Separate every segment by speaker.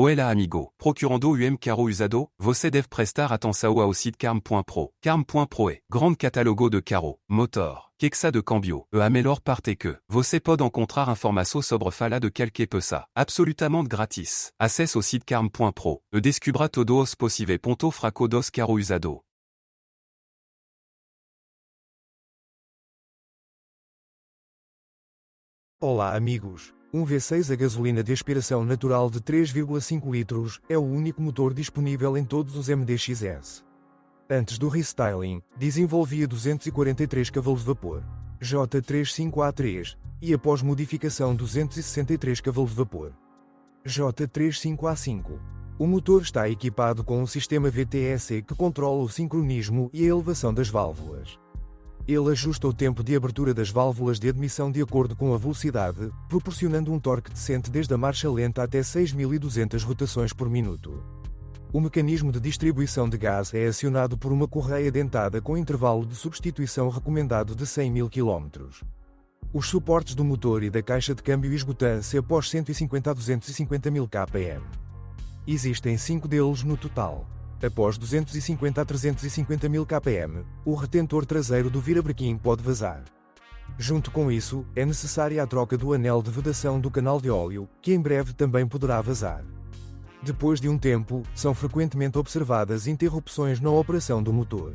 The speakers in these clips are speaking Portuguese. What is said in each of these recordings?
Speaker 1: Hola amigo, procurando caro usado, você deve prestar atenção ao site carm.pro. Carm.pro é grande catálogo de carro, motor, quexa de cambio, a melhor parte que você pode encontrar informação sobre fala de qualquer peça, absolutamente grátis. Acesse o site carm.pro, e descubra todo os possíveis pontos fracos dos carro usado.
Speaker 2: Olá amigos, um V6 a gasolina de aspiração natural de 3,5 litros é o único motor disponível em todos os MDXS. Antes do restyling, desenvolvia 243 cavalos de vapor, J35A3, e após modificação 263 cavalos de vapor, J35A5. O motor está equipado com um sistema VTSE que controla o sincronismo e a elevação das válvulas. Ele ajusta o tempo de abertura das válvulas de admissão de acordo com a velocidade, proporcionando um torque decente desde a marcha lenta até 6.200 rotações por minuto. O mecanismo de distribuição de gás é acionado por uma correia dentada com intervalo de substituição recomendado de 100.000 km. Os suportes do motor e da caixa de câmbio esgotam-se após 150 a 250.000 km. Existem 5 deles no total. Após 250 a 350.000 km, o retentor traseiro do virabrequim pode vazar. Junto com isso, é necessária a troca do anel de vedação do canal de óleo, que em breve também poderá vazar. Depois de um tempo, são frequentemente observadas interrupções na operação do motor.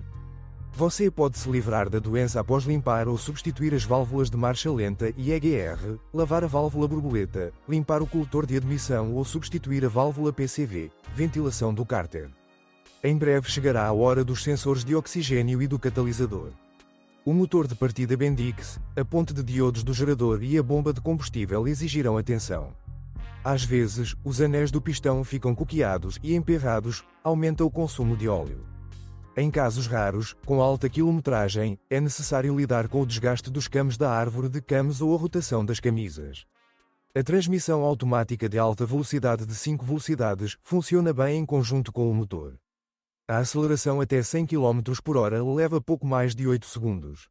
Speaker 2: Você pode se livrar da doença após limpar ou substituir as válvulas de marcha lenta e EGR, lavar a válvula borboleta, limpar o coletor de admissão ou substituir a válvula PCV, ventilação do cárter. Em breve chegará a hora dos sensores de oxigênio e do catalisador. O motor de partida Bendix, a ponte de diodos do gerador e a bomba de combustível exigirão atenção. Às vezes, os anéis do pistão ficam coqueados e emperrados, aumenta o consumo de óleo. Em casos raros, com alta quilometragem, é necessário lidar com o desgaste dos cames da árvore de cames ou a rotação das camisas. A transmissão automática de alta velocidade de 5 velocidades funciona bem em conjunto com o motor. A aceleração até 100 km por hora leva pouco mais de 8 segundos.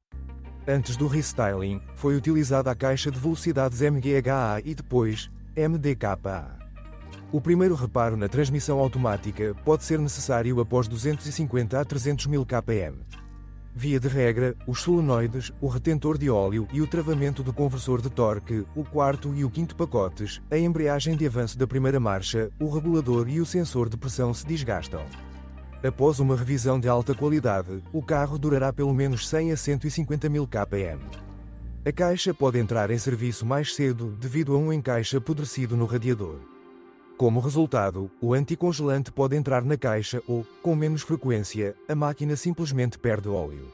Speaker 2: Antes do restyling, foi utilizada a caixa de velocidades MGHA e depois, MDKA. O primeiro reparo na transmissão automática pode ser necessário após 250 a 300.000 km. Via de regra, os solenoides, o retentor de óleo e o travamento do conversor de torque, o quarto e o quinto pacotes, a embreagem de avanço da primeira marcha, o regulador e o sensor de pressão se desgastam. Após uma revisão de alta qualidade, o carro durará pelo menos 100 a 150.000 km. A caixa pode entrar em serviço mais cedo devido a um encaixe apodrecido no radiador. Como resultado, o anticongelante pode entrar na caixa ou, com menos frequência, a máquina simplesmente perde óleo.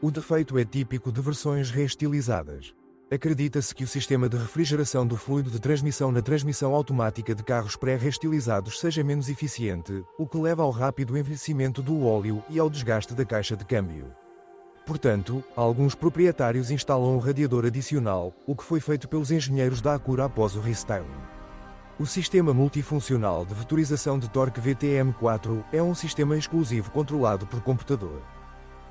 Speaker 2: O defeito é típico de versões reestilizadas. Acredita-se que o sistema de refrigeração do fluido de transmissão na transmissão automática de carros pré-reestilizados seja menos eficiente, o que leva ao rápido envelhecimento do óleo e ao desgaste da caixa de câmbio. Portanto, alguns proprietários instalam um radiador adicional, o que foi feito pelos engenheiros da Acura após o restyling. O sistema multifuncional de vetorização de torque VTM4 é um sistema exclusivo controlado por computador.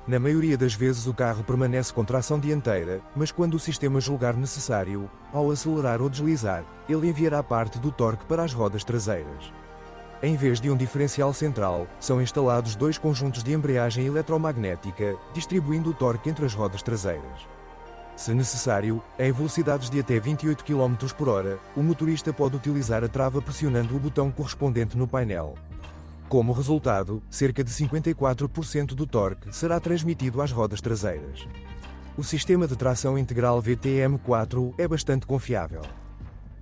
Speaker 2: Na maioria das vezes o carro permanece com tração dianteira, mas quando o sistema julgar necessário, ao acelerar ou deslizar, ele enviará parte do torque para as rodas traseiras. Em vez de um diferencial central, são instalados 2 conjuntos de embreagem eletromagnética, distribuindo o torque entre as rodas traseiras. Se necessário, em velocidades de até 28 km por hora, o motorista pode utilizar a trava pressionando o botão correspondente no painel. Como resultado, cerca de 54% do torque será transmitido às rodas traseiras. O sistema de tração integral VTM4 é bastante confiável.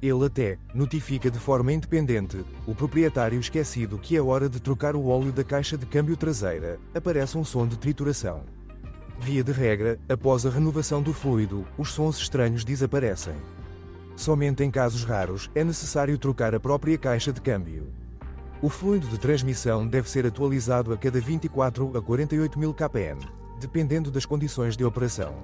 Speaker 2: Ele até notifica de forma independente o proprietário esquecido que é hora de trocar o óleo da caixa de câmbio traseira, aparece um som de trituração. Via de regra, após a renovação do fluido, os sons estranhos desaparecem. Somente em casos raros é necessário trocar a própria caixa de câmbio. O fluido de transmissão deve ser atualizado a cada 24 a 48.000 km, dependendo das condições de operação.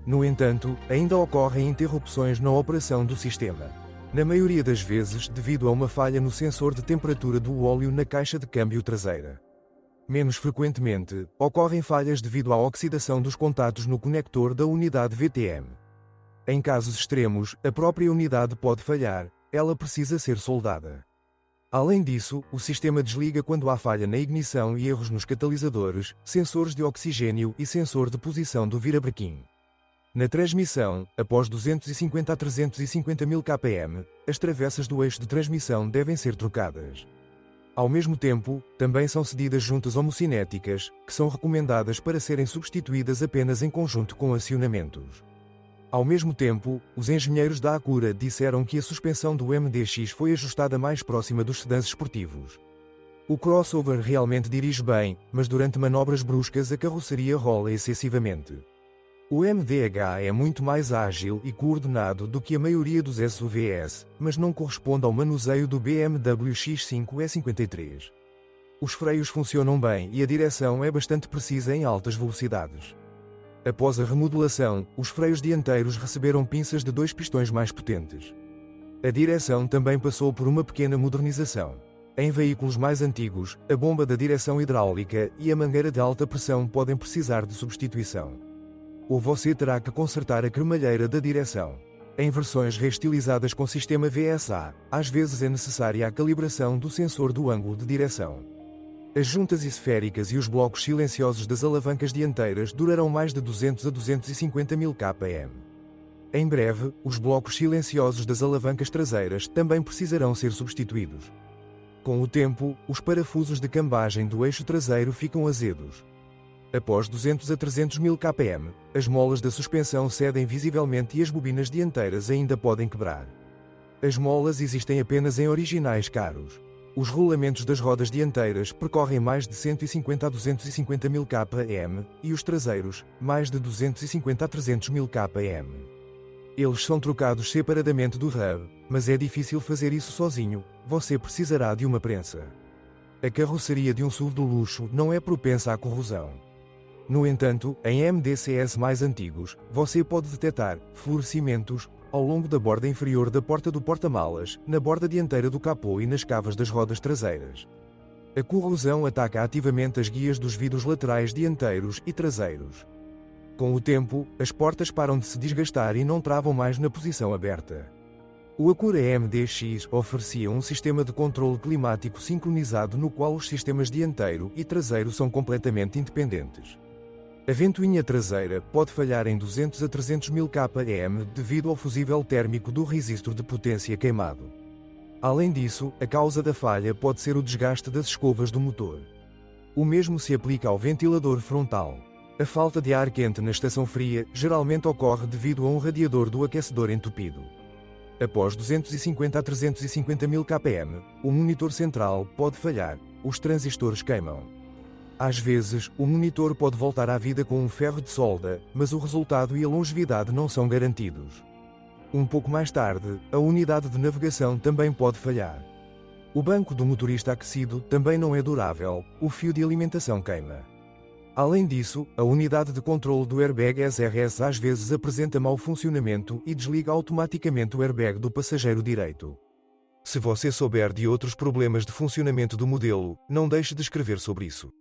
Speaker 2: No entanto, ainda ocorrem interrupções na operação do sistema. Na maioria das vezes devido a uma falha no sensor de temperatura do óleo na caixa de câmbio traseira. Menos frequentemente, ocorrem falhas devido à oxidação dos contatos no conector da unidade VTM. Em casos extremos, a própria unidade pode falhar, ela precisa ser soldada. Além disso, o sistema desliga quando há falha na ignição e erros nos catalisadores, sensores de oxigênio e sensor de posição do virabrequim. Na transmissão, após 250 a 350 mil kpm, as travessas do eixo de transmissão devem ser trocadas. Ao mesmo tempo, também são cedidas juntas homocinéticas, que são recomendadas para serem substituídas apenas em conjunto com acionamentos. Ao mesmo tempo, os engenheiros da Acura disseram que a suspensão do MDX foi ajustada mais próxima dos sedãs esportivos. O crossover realmente dirige bem, mas durante manobras bruscas a carroceria rola excessivamente. O MDH é muito mais ágil e coordenado do que a maioria dos SUVs, mas não corresponde ao manuseio do BMW X5 E53. Os freios funcionam bem e a direção é bastante precisa em altas velocidades. Após a remodelação, os freios dianteiros receberam pinças de 2 pistões mais potentes. A direção também passou por uma pequena modernização. Em veículos mais antigos, a bomba da direção hidráulica e a mangueira de alta pressão podem precisar de substituição. Ou você terá que consertar a cremalheira da direção. Em versões reestilizadas com sistema VSA, às vezes é necessária a calibração do sensor do ângulo de direção. As juntas esféricas e os blocos silenciosos das alavancas dianteiras durarão mais de 200 a 250 mil kpm. Em breve, os blocos silenciosos das alavancas traseiras também precisarão ser substituídos. Com o tempo, os parafusos de cambagem do eixo traseiro ficam azedos. Após 200 a 300 mil kpm, as molas da suspensão cedem visivelmente e as bobinas dianteiras ainda podem quebrar. As molas existem apenas em originais caros. Os rolamentos das rodas dianteiras percorrem mais de 150 a 250 mil kpm, e os traseiros, mais de 250 a 300 mil kpm. Eles são trocados separadamente do hub, mas é difícil fazer isso sozinho, você precisará de uma prensa. A carroceria de um SUV de luxo não é propensa à corrosão. No entanto, em MDCS mais antigos, você pode detectar florescimentos ao longo da borda inferior da porta do porta-malas, na borda dianteira do capô e nas cavas das rodas traseiras. A corrosão ataca ativamente as guias dos vidros laterais dianteiros e traseiros. Com o tempo, as portas param de se desgastar e não travam mais na posição aberta. O Acura MDX oferecia um sistema de controle climático sincronizado no qual os sistemas dianteiro e traseiro são completamente independentes. A ventoinha traseira pode falhar em 200 a 300 mil kpm devido ao fusível térmico do resistor de potência queimado. Além disso, a causa da falha pode ser o desgaste das escovas do motor. O mesmo se aplica ao ventilador frontal. A falta de ar quente na estação fria geralmente ocorre devido a um radiador do aquecedor entupido. Após 250 a 350 mil kpm, o monitor central pode falhar, os transistores queimam. Às vezes, o monitor pode voltar à vida com um ferro de solda, mas o resultado e a longevidade não são garantidos. Um pouco mais tarde, a unidade de navegação também pode falhar. O banco do motorista aquecido também não é durável, o fio de alimentação queima. Além disso, a unidade de controle do airbag SRS às vezes apresenta mau funcionamento e desliga automaticamente o airbag do passageiro direito. Se você souber de outros problemas de funcionamento do modelo, não deixe de escrever sobre isso.